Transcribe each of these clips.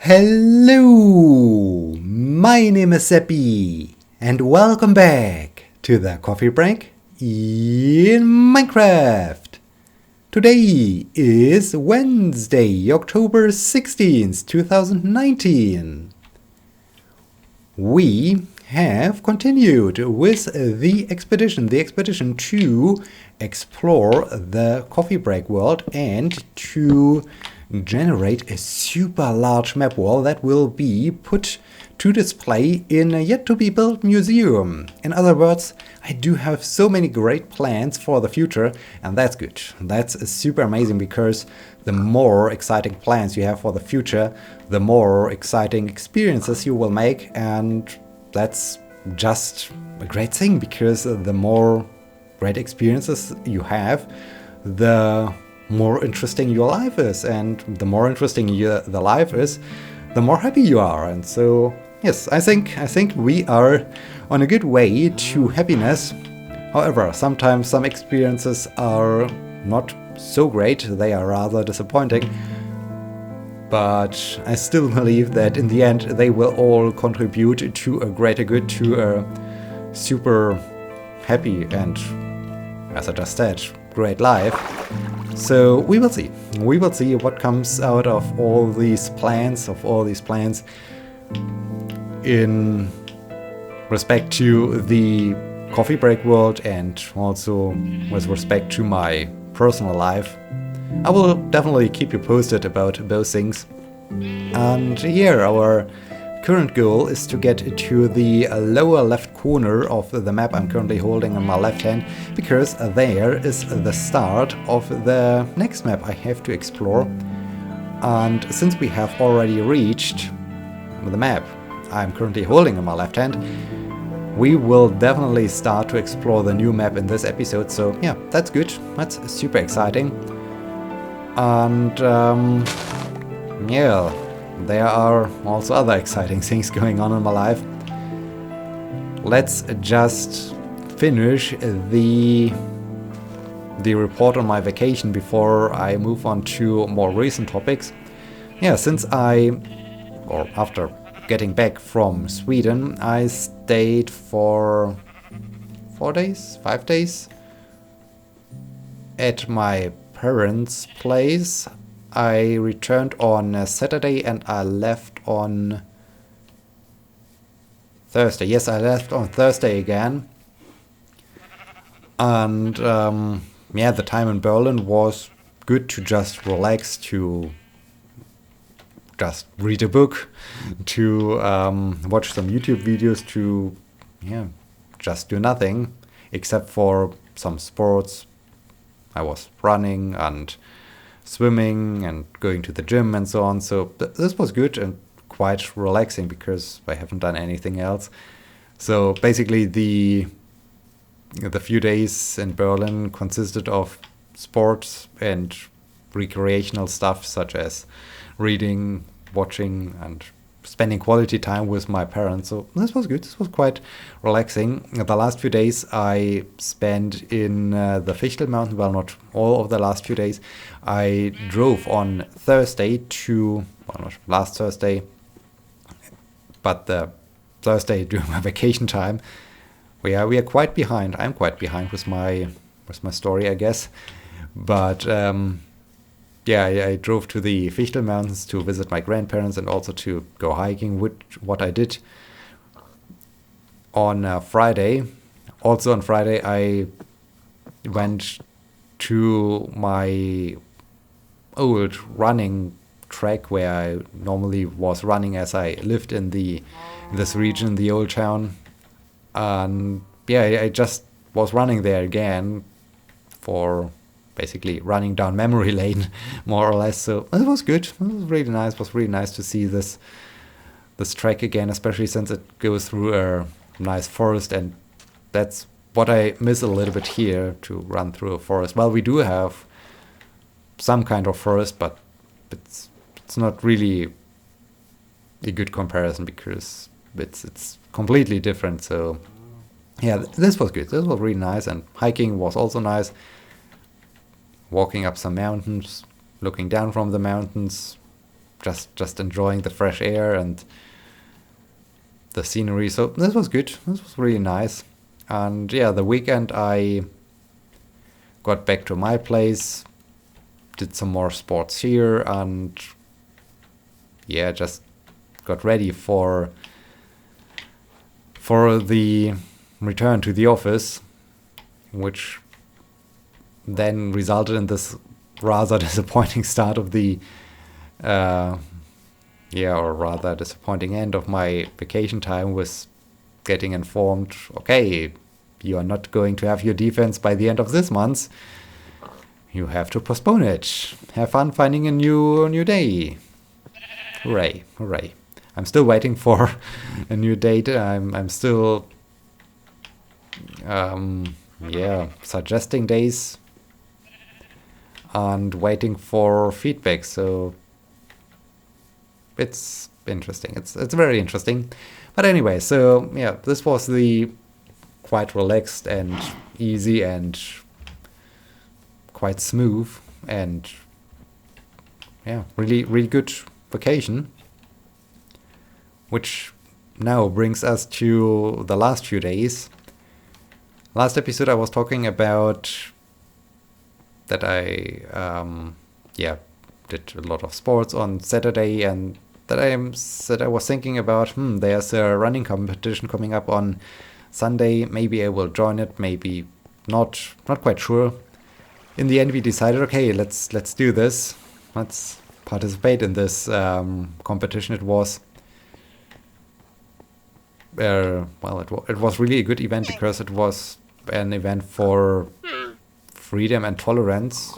Hello, my name is Sebbi, and welcome back to the coffee break in Minecraft. Today is Wednesday, October 16th, 2019. We have continued with the expedition to explore the coffee break world and to generate a super large map wall that will be put to display in a yet to be built museum. In other words, I do have so many great plans for the future, and that's good. That's super amazing, because the more exciting plans you have for the future, the more exciting experiences you will make, and that's just a great thing, because the more great experiences you have, the more interesting your life is, and the more interesting the life is, the more happy you are. And so yes, I think we are on a good way to happiness. However, sometimes some experiences are not so great, they are rather disappointing, but I still believe that in the end they will all contribute to a greater good, to a super happy and, as I just said, great life. So we will see. We will see what comes out of all these plans, in respect to the coffee break world, and also with respect to my personal life. I will definitely keep you posted about those things. And here, our current goal is to get to the lower left corner of the map I'm currently holding in my left hand, because there is the start of the next map I have to explore. And since we have already reached the map I'm currently holding in my left hand, we will definitely start to explore the new map in this episode. So yeah, that's good. That's super exciting. And yeah, there are also other exciting things going on in my life. Let's just finish the report on my vacation before I move on to more recent topics. Yeah, after getting back from Sweden, I stayed for 5 days at my parents' place. I returned on Saturday and I left on Thursday. Yes, I left on Thursday again. And yeah, the time in Berlin was good to just relax, to just read a book, to watch some YouTube videos, to just do nothing except for some sports. I was running and swimming and going to the gym and so on. So this was good and quite relaxing, because I haven't done anything else. So basically the few days in Berlin consisted of sports and recreational stuff, such as reading, watching, and spending quality time with my parents. So this was good. This was quite relaxing. The last few days I spent in the Fichtel Mountain. Well, not all of the last few days. I drove on Thursday not last Thursday, but the Thursday during my vacation time. We are quite behind. I'm quite behind with my story, I guess. But yeah, I drove to the Fichtel Mountains to visit my grandparents and also to go hiking, what I did on Friday. Also on Friday, I went to my old running track where I normally was running as I lived in this region, the old town. And yeah, I just was running there again for basically running down memory lane, more or less. So it was good. It was really nice. It was really nice to see this track again, especially since it goes through a nice forest, and that's what I miss a little bit here, to run through a forest. Well, we do have some kind of forest, but it's not really a good comparison, because it's completely different. So yeah, this was good. This was really nice, and hiking was also nice. Walking up some mountains, looking down from the mountains, just enjoying the fresh air and the scenery. So this was good. This was really nice. And yeah, the weekend I got back to my place, did some more sports here, and yeah, just got ready for the return to the office, which then resulted in this rather disappointing start of the or rather disappointing end of my vacation time, with getting informed, okay, you are not going to have your defense by the end of this month. You have to postpone it. Have fun finding a new day. Hooray, hooray. I'm still waiting for a new date. I'm still suggesting days and waiting for feedback. So it's interesting. It's very interesting. But anyway, so yeah, this was the quite relaxed and easy and quite smooth and yeah, really good vacation. Which now brings us to the last few days. Last episode I was talking about that I did a lot of sports on Saturday, and that I was thinking about, there's a running competition coming up on Sunday. Maybe I will join it, maybe not quite sure. In the end we decided, okay, let's do this. Let's participate in this competition. It was it was really a good event, because it was an event for freedom and tolerance.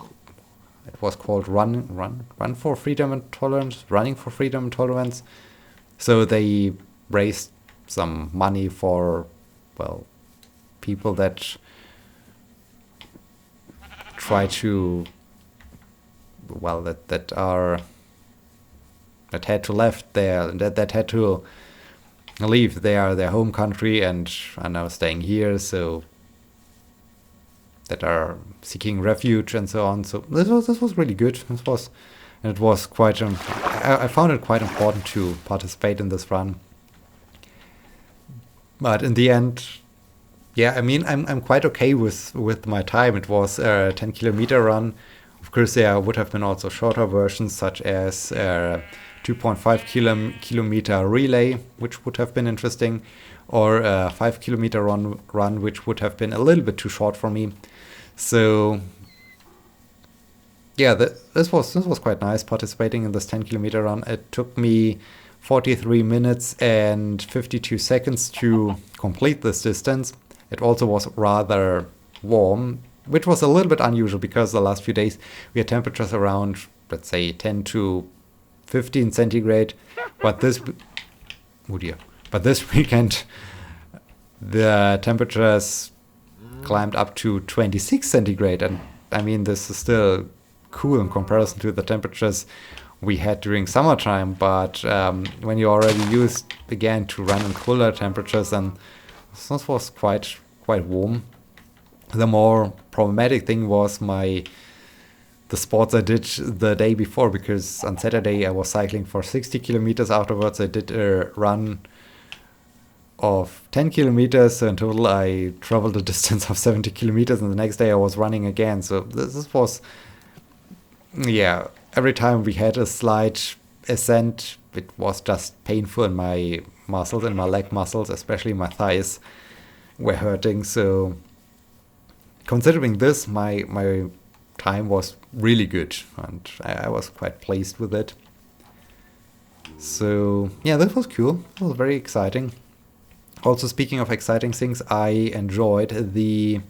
It was called Run for Freedom and Tolerance, Running for Freedom and Tolerance. So they raised some money for, people that try to, that had to left there, that had to leave their home country and are now staying here, so that are seeking refuge and so on. So this was really good. It was quite I found it quite important to participate in this run. But in the end, yeah, I mean, I'm quite okay with my time. It was a 10-kilometer run. Of course, there would have been also shorter versions, such as 2.5 kilometer relay, which would have been interesting, or a 5-kilometer run, which would have been a little bit too short for me. So yeah, this was quite nice, participating in this 10-kilometer run. It took me 43 minutes and 52 seconds to complete this distance. It also was rather warm, which was a little bit unusual, because the last few days we had temperatures around, let's say, 10 to 15 centigrade. But this weekend the temperatures climbed up to 26 centigrade, and I mean, this is still cool in comparison to the temperatures we had during summertime. But when you're already used again to run in cooler temperatures, then this was quite warm. The more problematic thing was the sports I did the day before, because on Saturday I was cycling for 60 kilometers. Afterwards I did a run of 10 kilometers. So in total I traveled a distance of 70 kilometers, and the next day I was running again. So this was, yeah, every time we had a slight ascent, it was just painful in my muscles, in my leg muscles, especially my thighs were hurting. So considering this, my time was really good, and I was quite pleased with it. So yeah, that was cool. It was very exciting. Also, speaking of exciting things, I enjoyed the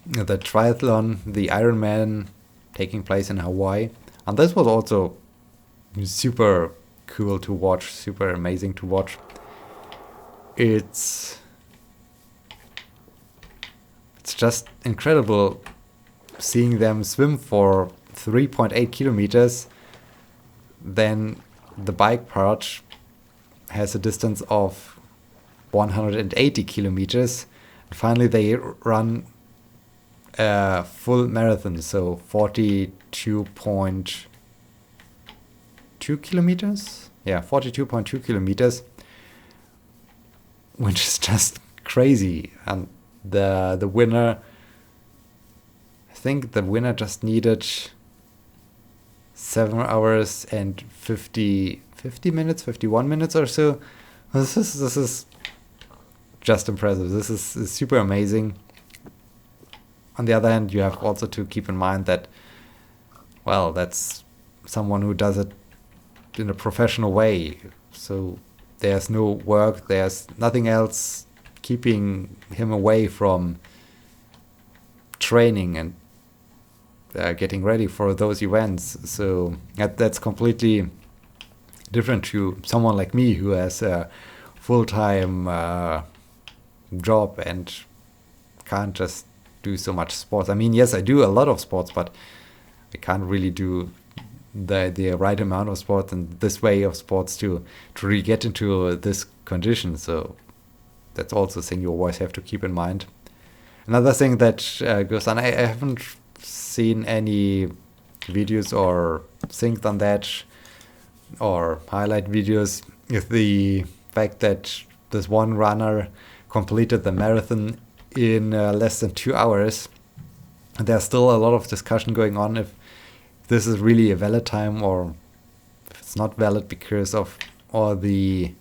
triathlon, the Ironman, taking place in Hawaii, and this was also super cool to watch, super amazing to watch. It's just incredible seeing them swim for 3.8 kilometers. Then the bike part has a distance of 180 kilometers. And finally, they run full marathon, so 42.2 kilometers. Yeah, 42.2 kilometers, which is just crazy. And the winner, I think the winner just needed 7 hours and 50 minutes, 51 minutes or so. This is just impressive. This is super amazing. On the other hand, you have also to keep in mind that, well, that's someone who does it in a professional way. So there's no work, there's nothing else keeping him away from training and getting ready for those events. So that's completely different to someone like me who has a full-time job and can't just do so much sports. I mean, yes, I do a lot of sports, but I can't really do the right amount of sports and this way of sports to really get into this condition. So that's also a thing you always have to keep in mind. Another thing that goes on, I haven't seen any videos or things on that or highlight videos, is the fact that this one runner completed the marathon in less than 2 hours. And there's still a lot of discussion going on if this is really a valid time or if it's not valid because of all the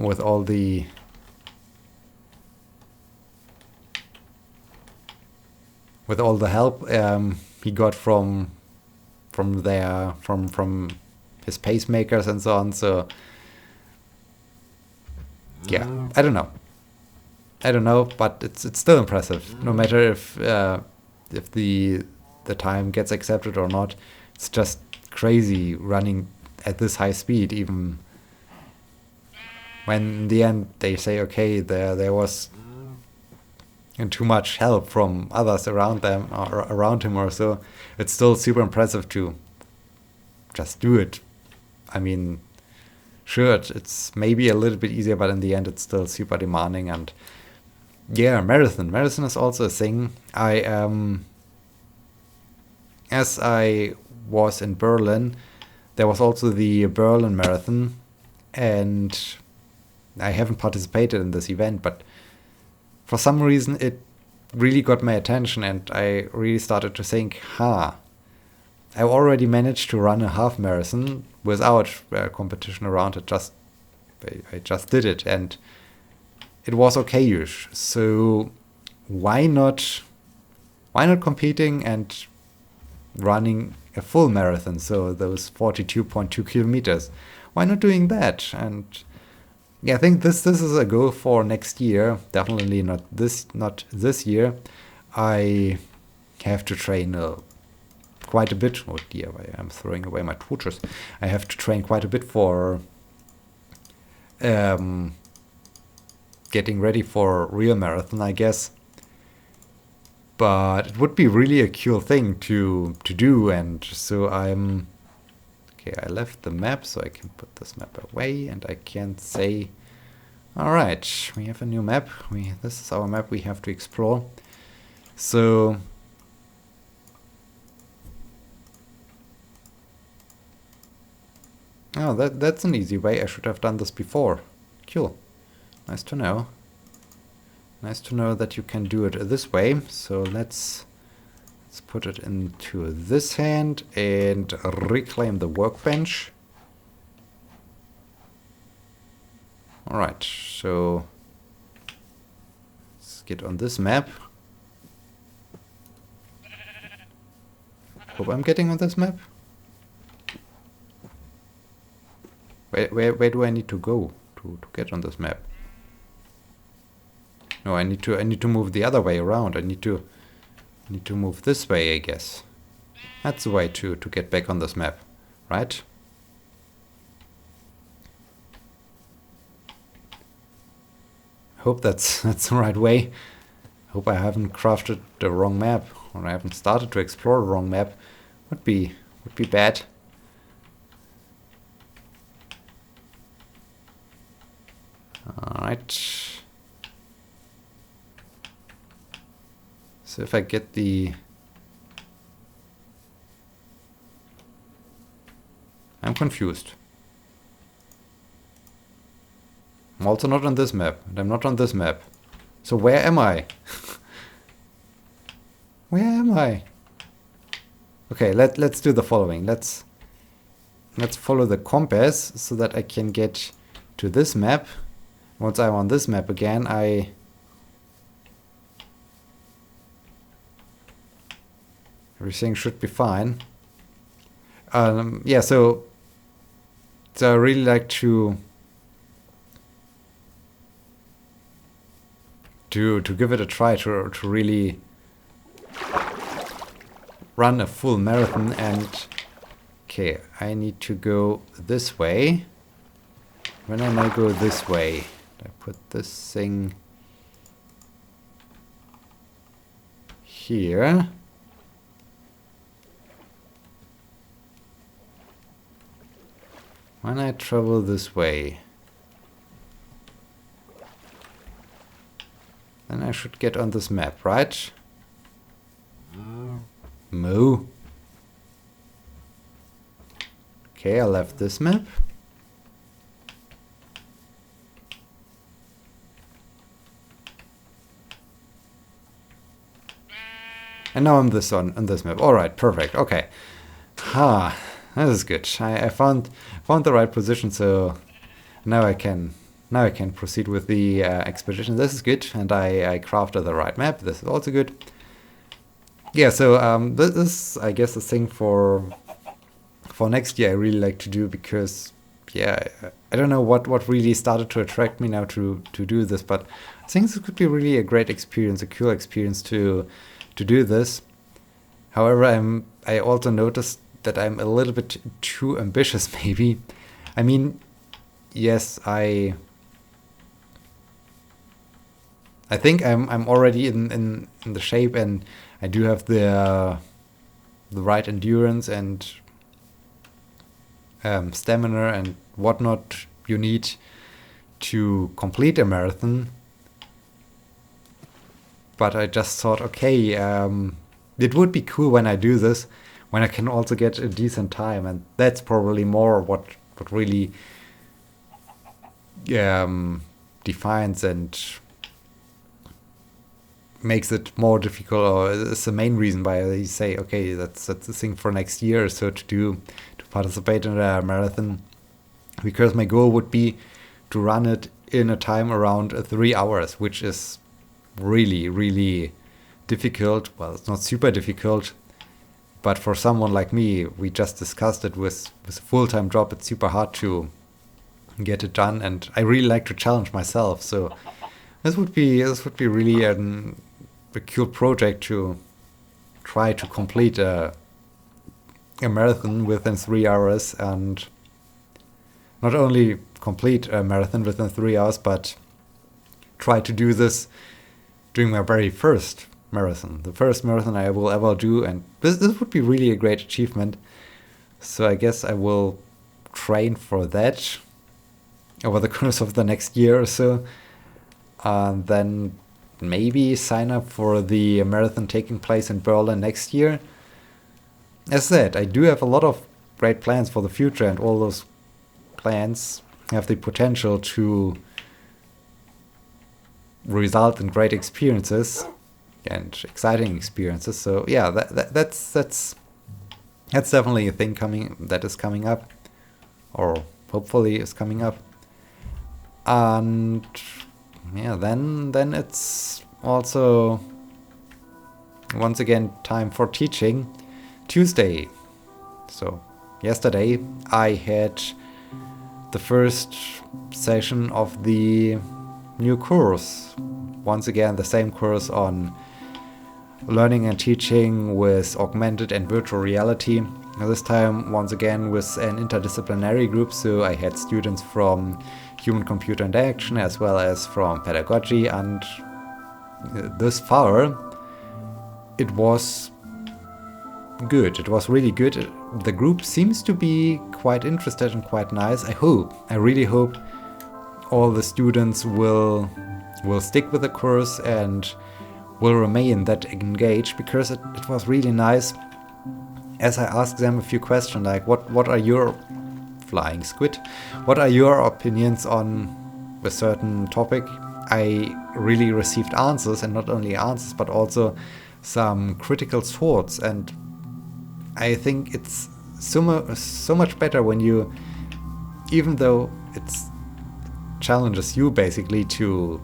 with all the help he got from his pacemakers and so on. So yeah, I don't know, but it's still impressive. No matter if the time gets accepted or not, it's just crazy running at this high speed, even when in the end they say, okay, there was too much help from others around them or around him or so. It's still super impressive to just do it. I mean, sure, it's maybe a little bit easier, but in the end it's still super demanding. And yeah, marathon is also a thing. As I was in Berlin, there was also the Berlin Marathon, and I haven't participated in this event, but for some reason it really got my attention, and I really started to think, I already managed to run a half marathon without competition around it. I just did it, and it was okay-ish. So why not competing and running a full marathon? So those 42.2 kilometers. Why not doing that? And yeah, I think this is a goal for next year. Definitely not this year. I have to train quite a bit. Oh dear, I'm throwing away my torches. I have to train quite a bit for getting ready for real marathon, I guess. But it would be really a cool thing to do, and so I'm okay. I left the map, so I can put this map away, and I can say, all right, we have a new map. This is our map we have to explore. So oh, that's an easy way. I should have done this before. Cool. Nice to know. Nice to know that you can do it this way. So let's put it into this hand and reclaim the workbench. All right, so let's get on this map. Hope I'm getting on this map. Where do I need to go to get on this map? No, I need to move the other way around. I need to move this way, I guess. That's the way to get back on this map, right? Hope that's the right way. Hope I haven't crafted the wrong map, or I haven't started to explore the wrong map. Would be bad. right? So if I get the... I'm confused. I'm also not on this map, and I'm not on this map. So where am I? Where am I? Okay, let's do the following. Let's follow the compass so that I can get to this map. Once I'm on this map again, everything should be fine. Yeah, so I really like to give it a try, to really run a full marathon. And okay, I need to go this way. When I may go this way, I put this thing here. When I travel this way, then I should get on this map, right? Moo. Okay, I left this map. And now I'm on this map. All right, perfect. Okay. Ha, this is good. I found the right position, so now I can proceed with the expedition. This is good, and I crafted the right map. This is also good. Yeah, so this is, I guess, a thing for next year I really like to do, because yeah, I don't know what really started to attract me now to do this, but I think this could be really a great experience, a cool experience to do this. However, I also noticed that I'm a little bit too ambitious, maybe. I mean, yes, I think I'm already in the shape, and I do have the right endurance and stamina and whatnot you need to complete a marathon. But I just thought, okay, it would be cool when I do this, when I can also get a decent time, and that's probably more what really defines and makes it more difficult, or is the main reason why I say, okay, that's the thing for next year, so to participate in a marathon, because my goal would be to run it in a time around 3 hours, which is really, really difficult. Well, it's not super difficult, but for someone like me, we just discussed it, with a full-time job, it's super hard to get it done, and I really like to challenge myself. So this would be really a cool project to try to complete a marathon within 3 hours, and not only complete a marathon within 3 hours, but try to do this during my very first marathon, the first marathon I will ever do, and this would be really a great achievement. So I guess I will train for that over the course of the next year or so, and then maybe sign up for the marathon taking place in Berlin next year. As said, I do have a lot of great plans for the future, and all those plans have the potential to result in great experiences and exciting experiences. So yeah, that's definitely a thing that is coming up, or hopefully is coming up. And yeah, then it's also once again time for teaching. Tuesday. So yesterday I had the first session of the new course. Once again, the same course on learning and teaching with augmented and virtual reality. This time, once again, with an interdisciplinary group. So I had students from human-computer interaction as well as from pedagogy, and thus far it was good. It was really good. The group seems to be quite interested and quite nice. I really hope all the students will stick with the course and will remain that engaged, because it was really nice as I asked them a few questions like what are your flying squid, what are your opinions on a certain topic. I really received answers, and not only answers but also some critical thoughts, and I think it's so much better when you, even though it challenges you basically to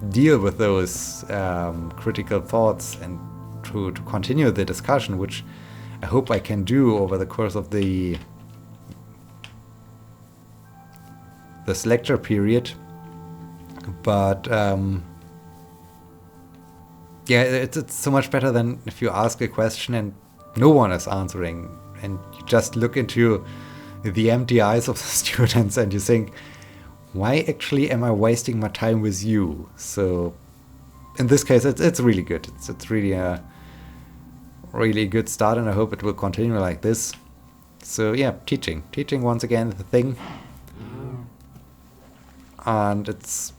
deal with those critical thoughts and to continue the discussion, which I hope I can do over the course of this lecture period. But yeah, it's so much better than if you ask a question and no one is answering, and you just look into the empty eyes of the students and you think, why actually am I wasting my time with you? So in this case, it's really good. It's really a really good start, and I hope it will continue like this. So yeah, teaching once again is the thing, and it's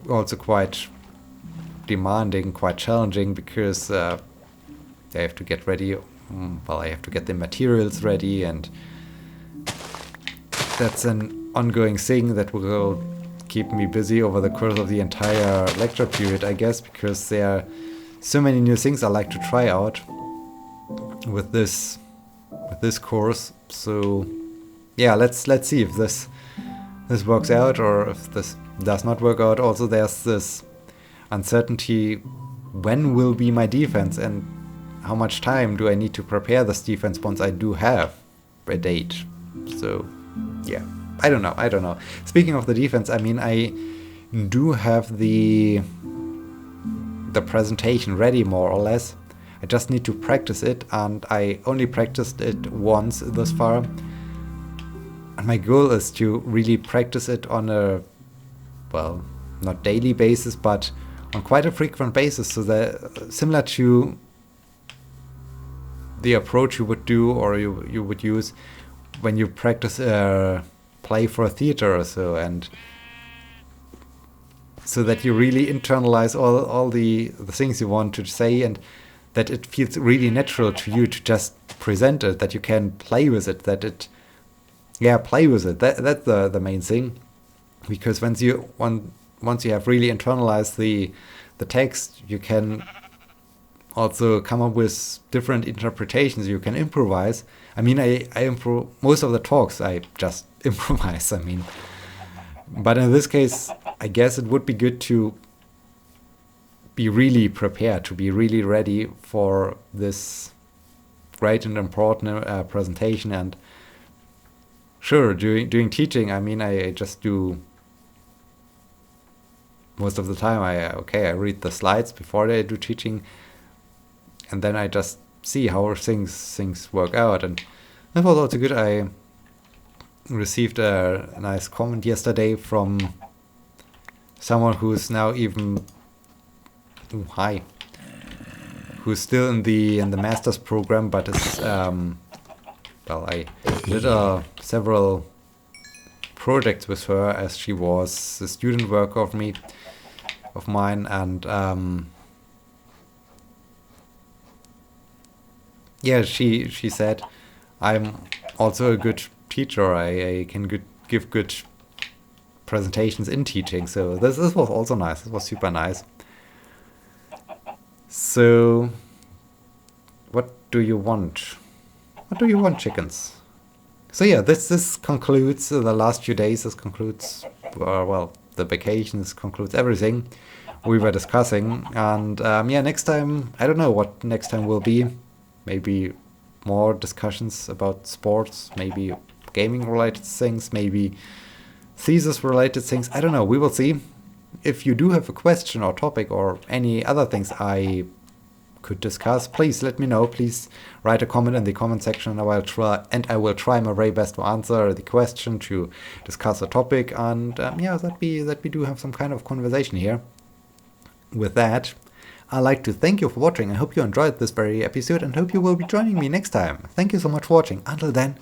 also quite demanding, quite challenging, because I have to get ready. I have to get the materials ready, and that's an ongoing thing that will keep me busy over the course of the entire lecture period, I guess, because there are so many new things I like to try out with this course. So yeah, let's see if this works out or if this does not work out. Also, there's this uncertainty: when will be my defense, and how much time do I need to prepare this defense once I do have a date? So yeah, I don't know. Speaking of the defense, I mean, I do have the presentation ready more or less. I just need to practice it, and I only practiced it once thus far. And my goal is to really practice it on a, well, not daily basis, but on quite a frequent basis, so that similar to the approach you would do or you would use when you practice a play for a theater or so, and so that you really internalize all the things you want to say, and that it feels really natural to you to just present it, that you can play with it, play with it. That's the main thing, because once you have really internalized the text, you can also come up with different interpretations. You can improvise. I mean, I most of the talks I just improvise. I mean, but in this case, I guess it would be good to be really prepared, to be really ready for this great and important presentation. And sure, doing teaching, I mean, I just do most of the time. I read the slides before I do teaching, and then I just see how things work out. And that was also good. I received a nice comment yesterday from someone who's now even who's still in the master's program, but is I did several projects with her as she was a student worker of mine, and yeah, she said, I'm also a good teacher. I can give good presentations in teaching. So this was also nice. This was super nice. So what do you want? What do you want, chickens? So yeah, this concludes the last few days. This concludes, the vacations concludes everything we were discussing. And next time, I don't know what next time will be. Maybe more discussions about sports, maybe gaming related things, maybe thesis related things. I don't know, we will see. If you do have a question or topic or any other things I could discuss, please let me know. Please write a comment in the comment section, and I will try my very best to answer the question, to discuss a topic, and that we do have some kind of conversation here. With that, I'd like to thank you for watching. I hope you enjoyed this very episode, and hope you will be joining me next time. Thank you so much for watching. Until then,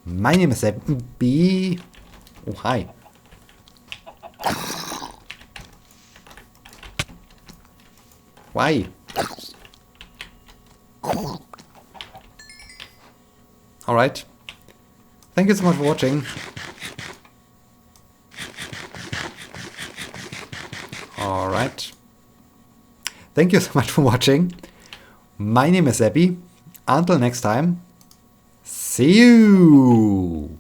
my name is Sebbi. Oh, hi. Why? Alright. Thank you so much for watching. Alright. Thank you so much for watching. My name is Sebbi. Until next time, see you!